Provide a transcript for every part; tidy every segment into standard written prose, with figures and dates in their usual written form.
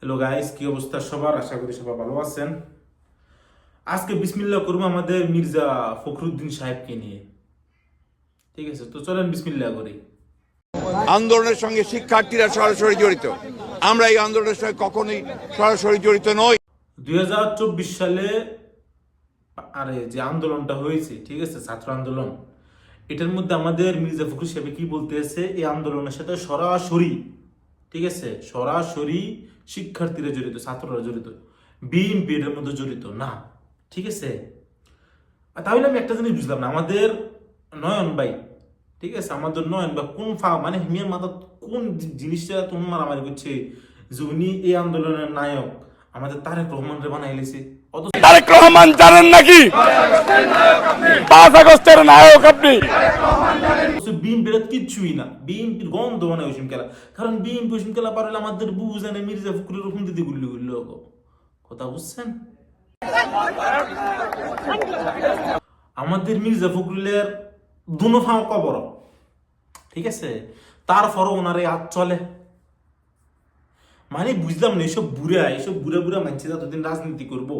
Hello guys, কি অবস্থা সবার? আশা করি সবাই ভালো আছেন। আজকে বিসমিল্লাহ করবো আমাদের মির্জা ফখরুদ্দিন সাহেবকে নিয়ে। ঠিক আছে, তো চলেন বিসমিল্লাহ করি। আন্দোলনের সঙ্গে শিক্ষার্থীরা সরাসরি জড়িত। আমরা এই আন্দোলনের সঙ্গে কখনোই সরাসরি জড়িত নই। 2024 সালে যে আন্দোলনটা হয়েছে, ঠিক আছে, ছাত্র আন্দোলন, এটার মধ্যে আমাদের মির্জা ফখরুল সাহেব কি বলতেছে, এই আন্দোলনের সাথে সরাসরি, ঠিক আছে, সরাসরি শিক্ষার্থীরা জড়িত, ছাত্ররা জড়িত, বিএনপি এর মধ্যে জড়িত না। ঠিক আছে, তাহলে আমি একটা জিনিস বুঝলাম না, আমাদের নয়ন ভাই, ঠিক আছে, আমাদের নয়ন ভাই কোন মানে হিমিয়ার মাথা কোন জিনিসটা তোমার মারামারি করছে যে উনি এই আন্দোলনের নায়ক আমাদের তারেক রহমানরে বানাইলেছে। তারেক রহমান জানেন নাকি 5 আগস্টের নায়ক আপনি? বিএনপির কিচ্ছুই না, বিএনপির গন্ধ মানে ওইসব খেলা। কারণ বিএনপি ওইসব খেলা পারলে আমাদের বুঝানে মির্জা ফখরুলের রকম দিদি গুল্লি গুল্লি কথা বুঝছেন। আমাদের মির্জা ফখরুলের দুনো ফাঁও কবর, ঠিক আছে, তারপরও ওনার হাত চলে। মানে বুঝলাম না, এইসব বুড়া বুড়া মানছে যতদিন রাজনীতি করবো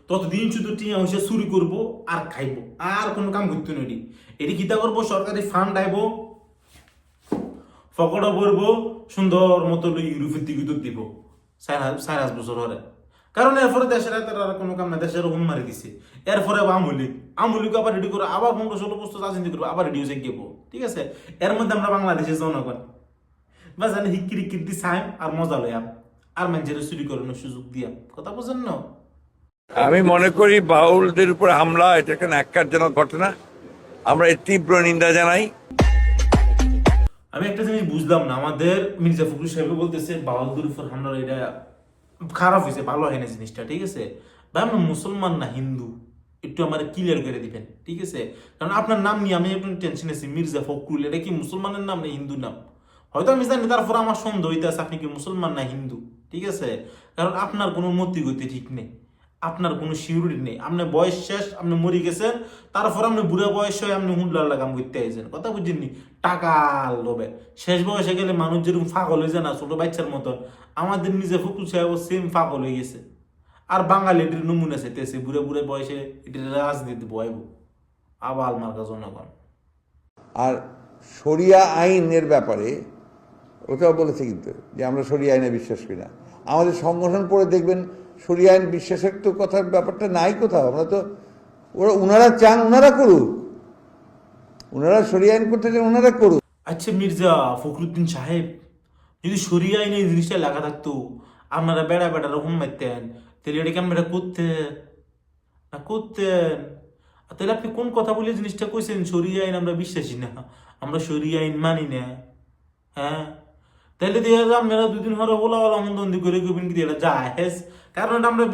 ততদিন শুধু টিয়া হইসে চুরি করবো আর খাইবো, আর কোনো কাম করতে নই। এটি কিতা করবো, সরকারি ফান্ড আইবো, ফকড়া করবো, সুন্দর মতো ইউরোপের দিকে দিব 4 বছর হরে। কারণ এরপরে দেশের আর কোনো কাম না, দেশের হুম মারি দিছে। এরপরে আমলিক আবার রেডি করে আবার 15-16 বছর রাজনীতি করবো, আবার রেডি হয়েছে গেবো। ঠিক আছে, এর মধ্যে আমরা বাংলাদেশের জনগণ বা জানি হিক্কির হিক্কির সাইম আর মজা লইয়াম আর মানুষের চুরি করানোর সুযোগ দিয়াম। কথা বুঝেন না? আমি মনে করি বাউলদের উপর হামলা এটা একটা ন্যাক্কারজনক ঘটনা। আমরা এর তীব্র নিন্দা জানাই। আমি একটা জিনিস বুঝলাম না, আমাদের মির্জা ফখরুল সাহেব বলতেছে বাউলদের উপর হামলা, এটা খারাপ হয়েছে, ভালো হয় না জিনিসটা। ঠিক আছে ভাই, আমরা মুসলমান না হিন্দু, একটু আমার ক্লিয়ার করে দিবেন। ঠিক আছে, কারণ আপনার নাম নিয়ে আমি একটু টেনশন আছি। মির্জা ফখরুল এটা কি মুসলমানের নাম না হিন্দুর নাম? হয়তো আমি জানি, তারপর আমার সন্দেহ হইতে আছে আপনি কি মুসলমান না হিন্দু। ঠিক আছে, কারণ আপনার কোনো মতি গতি ঠিক নেই, আপনার কোনো সিউরিটি নেই। আপনার বয়স শেষ, আপনি মরি গেছেন, তারপর আপনি বুড়া বয়স হয়ে আপনি হুন্ডলার লাগাম করতে আইছেন। কথা বুঝছেননি? টাকা লোভে শেষ বয়সে গেলে মানুষ যেরকম পাগল হয়ে যায় না ছোট বাচ্চার মতন, আমাদের নিজে ফখরুল সাহেব সেম পাগল হয়ে গেছে। আর বাঙালি এটির নমুনা চাইতেছে, বুড়ে বুড়ে বয়সে এটির রাজনীতি বয়ব আবাল মার্কা জনগণ। আর শরিয়া আইনের ব্যাপারে ওটাও বলেছে কিন্তু যে আমরা শরিয়া আইনে বিশ্বাস করি না। আমাদের সংগঠন পড়ে দেখবেন শরিয়া আইন বিশ্বাসের তো কথার ব্যাপারটা নাই কোথাও। আমরা তো ওনারা চান ওনারা করুক, ওনারা শরিয়া আইন করতে চান ওনারা করুক। আচ্ছা মির্জা ফখরুদ্দিন সাহেব, যদি শরিয়া আইনে এই জিনিসটা লেখা থাকতো, আপনারা বেড়া বেড়া রকম মারতেন, তাহলে এটাকে আমরা করতেন। তাহলে আপনি কোন কথা বলে জিনিসটা কইছেন শরিয়া আইন আমরা বিশ্বাসী না, আমরা শরিয়া আইন মানি না? হ্যাঁ, তাহলে দিয়ে আপনারা 2 দিন হরে ওলা মন্দন্দি করে কইবেন কি এটা জাহেজ? কারণ আমরা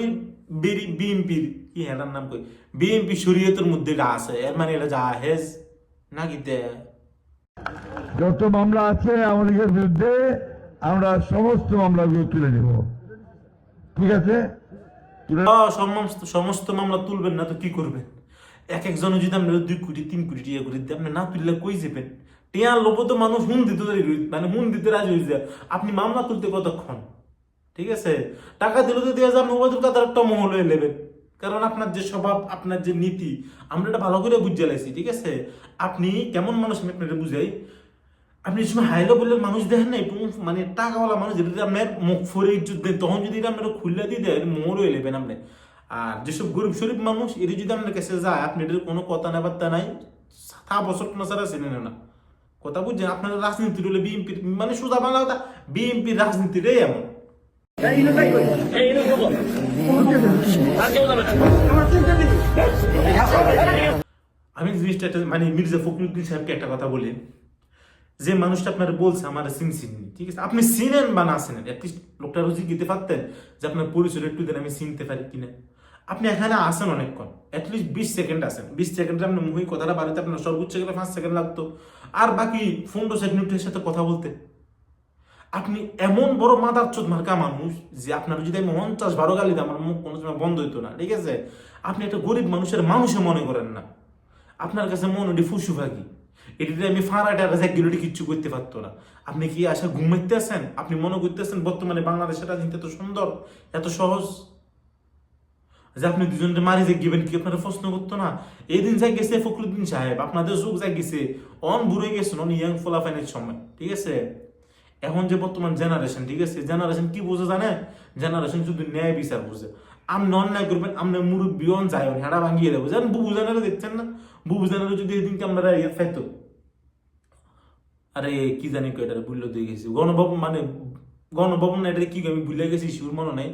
বিএনপির কি এটার নাম কই, বিএনপি শরীয়তের মধ্যে এটা আছে, এর মানে এটা জাহেজ নাকি? যত মামলা আছে আমাদের বিরুদ্ধে আমরা সমস্ত মামলাগুলো তুলে নেব। ঠিক আছে, সমস্ত মামলা তুলবেন না তো কি করবেন? একজনে যদি আপনারা 2 কোটি 3 কোটি টাকা করে দিয়ে আপনি না তুললে কই যাবেন? টিয়ার লোভ তো মানুষ হুন দিতে রাজি হয়ে যায়। আপনি মামলা তুলতে কতক্ষণ? ঠিক আছে, টাকা দিলে তো দিয়ে যাবেন, ওবায়দুল কাদের একটা মহল হয়ে নেবেন। কারণ আপনার যে স্বভাব, আপনার যে নীতি, আমরা এটা ভালো করে বুঝে লাইছি। ঠিক আছে, আপনি কেমন মানুষ আমি আপনাকে বুঝাই। আপনি সময় হাইলো বললে মানুষ দেখেন না, মানে টাকাওয়ালা মানুষ যদি আপনার মুখ ফরে ইজ্জত দেন, তখন যদি আপনার খুললা দিয়ে দেয় মোর হয়ে নেবেন আপনি। আর যেসব গরিব শরীফ মানুষ এটি যদি আপনার কাছে যায়, আপনি এটার কোনো কথা না বার্তা নাই, বছর না ছাড়া চেনে না। কথা বুঝছেন? আপনার রাজনীতি হলে বিএনপির, মানে সোজা বাংলা কথা, বিএনপির রাজনীতিটাই এমন। আমি জিনিসটা মানে মির্জা ফখরুদ্দিন সাহেবকে একটা কথা বলি, যে মানুষটা আপনার বলছে আমার চিনি, ঠিক আছে, আপনি চিনেন বা না চিনেন, অ্যাটলিস্ট লোকটা রুজি দিতে পারতেন যে আপনার পরিচয় একটু দেন আমি চিনতে পারি কিনা। আপনি এখানে আসেন অনেকক্ষণ, অ্যাটলিস্ট 20 সেকেন্ড আসেন, 20 সেকেন্ডে আপনার মুখে কথাটা বাড়িতে আপনার সর্বোচ্চ গেলে 5 সেকেন্ড লাগতো, আর বাকি 15 সেকেন্ডের সাথে কথা বলতে। আপনি এমন বড় মাদারচোদ মার্কা মানুষ যে আপনার যদি আমি 50-12 গালি দিই আমার মুখ কোনো সময় বন্ধ হইতো না। ঠিক আছে, আপনি একটা গরিব মানুষের মানুষে মনে করেন না, আপনার কাছে মন ওটি ফুসু ফাঁকি। এটিতে আমি ফাঁড়াটা রেজাগিলিটি কিচ্ছু করতে পারতো না। আপনি কি আসলে ঘুমাইতে আছেন? আপনি মনে করতেছেন বর্তমানে বাংলাদেশের রাজনীতি এত সুন্দর, এত সহজ যে আপনি দুজনকে মারি যে গিবেন, কি আপনারা প্রশ্ন করতো না? এই দিন যাই গেছে ফখরুদ্দিন সাহেব, আপনাদের যুগ যাই গেছে, অন বুড়ে গেছেন, অন ইয়াং ফোলাফাইনের সময়, ঠিক আছে? এখন যে বর্তমান জেনারেশন, ঠিক আছে, জেনারেশন কি বুঝে জানে? জেনারেশন শুধু ন্যায় বিচার বুঝে। আপনি অন্যায় করবেন, আপনি মুরব্বী অন যায় হেঁড়া ভাঙিয়ে দেবো। যেন বুবু জানারা দেখছেন না, বুবু জানারা যদি এই দিনকে আমরা ইয়ে খাইতো, আরে কি জানি এটা ভুলে দিয়ে গেছি, গণভবন মানে গণভবন না, এটা কি আমি ভুলে গেছি, শিউর মনে নেই।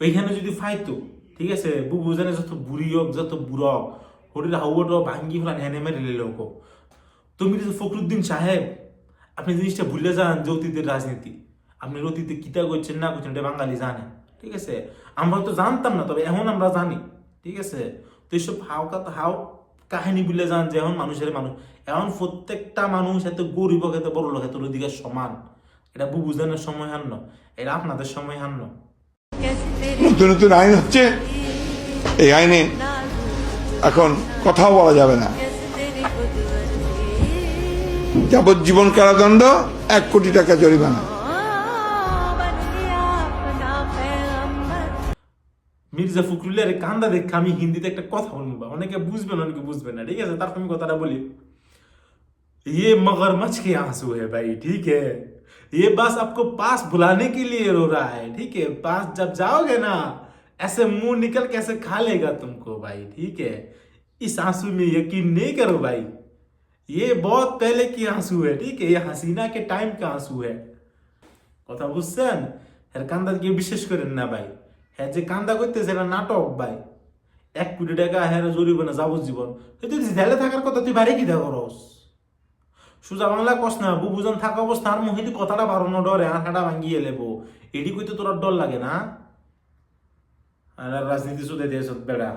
ওইখানে যদি ফাইতো, ঠিক আছে, বুবু জানে যত বুড়ি হোক, যত বুড়ো হোক, হরির হাউয়াটা ভাঙ্গি ফেলান হেনে মেরে লোক। তুমি যে ফখরুদ্দিন সাহেব, আপনি জিনিসটা ভুলে যান যে অতীতের রাজনীতি, আপনি অতীতে কিতা করছেন না করছেন এটা বাঙালি জানে, ঠিক আছে? আমরা তো জানতাম না, তবে এখন আমরা জানি, ঠিক আছে? তো এইসব হাও কাহিনী ভুলে যান যে এখন মানুষের মানুষ, এখন প্রত্যেকটা মানুষ এত গরিব হোক, এত বড় লোক, এত অধিকার সমান। এটা বুঝানোর সময় হান্ন, এটা আপনাদের সময় হান্ন। নতুন নতুন আইন হচ্ছে, এই আইনে এখন কথাও বলা যাবে না। যাবজ্জীবন কারাদণ্ড, 1 কোটি টাকা জরিমানা। মির্জা ফখরুলের কান্দা দেখে আমি হিন্দিতে একটা কথা বলবো, অনেকে বুঝবেন অনেকে বুঝবেন না, ঠিক আছে? তারপর আমি কথাটা বলি, ये मगरमच्छ के आंसू है भाई, ठीक है? ये बस आपको पास बुलाने के लिए रो रहा है, ठीक है? पास जब जाओगे ना, ऐसे मुंह निकल के ऐसे खा लेगा तुमको भाई, ठीक है? इस आंसू में यकीन नहीं करो भाई, ये बहुत पहले की आंसू है, ठीक है? ये हसीना के टाइम का आंसू है। কথা বুঝছেন? এর কান্দা কি বিশ্বাস করেন না ভাই? হ্যাঁ, যে কান্দা করতেছে এটা নাটক ভাই। 1 কোটি টাকা হ্যাঁ জরিমানা যাবজ্জীবন। তুই যদি জেলে থাকার কথা তুই বাইরে কি দেখরস? সোজা বাংলা কস না, বুবুজন থাকা অবস্থা আর মহিদি কথাটা বাড়ানো ডরে আঁখাটা ভাঙ্গিয়ে লেবো, এটি কইতে তোর ডর লাগে না? আর রাজনীতি শুধু দিয়েছ বেড়া।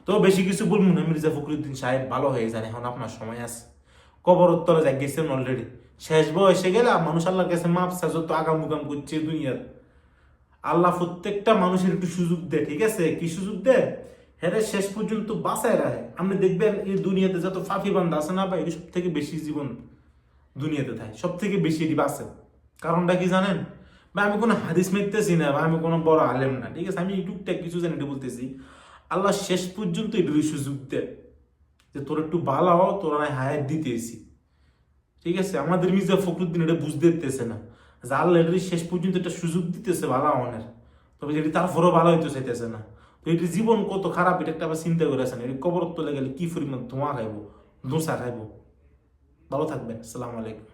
তো বেশি কিছু বলবো না, মির্জা ফখরুদ্দিন সাহেব ভালো হয়ে যান, এখন আপনার সময় আছে। কবর উত্তরে যাই গেছেন অলরেডি, শেষ বয়সে গেলে মানুষ আল্লাহর কাছে মাপ চায়, যত আগাম মুগাম করছে দুনিয়ার। আল্লাহ প্রত্যেকটা মানুষের একটু সুযোগ দেয়, ঠিক আছে? কি সুযোগ দেয়? হ্যাঁ, শেষ পর্যন্ত বাঁচায় রাখে। আপনি দেখবেন এই দুনিয়াতে যত ফাঁফি বান্ধা আছে না ভাই, সব থেকে বেশি জীবন দুনিয়াতে থাকে, সব থেকে বেশি এটি বাঁচে। কারণটা কি জানেন? বা আমি কোনো হাদিস মেরতেছি না, বা আমি কোনো বড় আলেম না, ঠিক আছে? আমি ইউটিউবটা কিছু জানি এটা বলতেছি, আল্লাহ শেষ পর্যন্ত এটুকু সুযোগ দেয় যে তোর একটু ভালো হও, তোরা হায়াত দিতেছি, ঠিক আছে? আমাদের মির্জা ফখরুদ্দিন এটা বুঝতে দিতেছে না যে আল্লাহ এটি শেষ পর্যন্ত একটা সুযোগ দিতেছে ভালো হওয়ার, তবে যেটি তারপরও ভালো হইতে চাইতেছে না। তো এটি জীবন কত খারাপ, এটা একটা আবার চিন্তা করে আসেন। এটি কবর তোলে গেলে কি পরিমাণ ধোঁয়া খাইবো, ধোঁসা খাইবো। ভালো থাকবেন, আসসালামু আলাইকুম।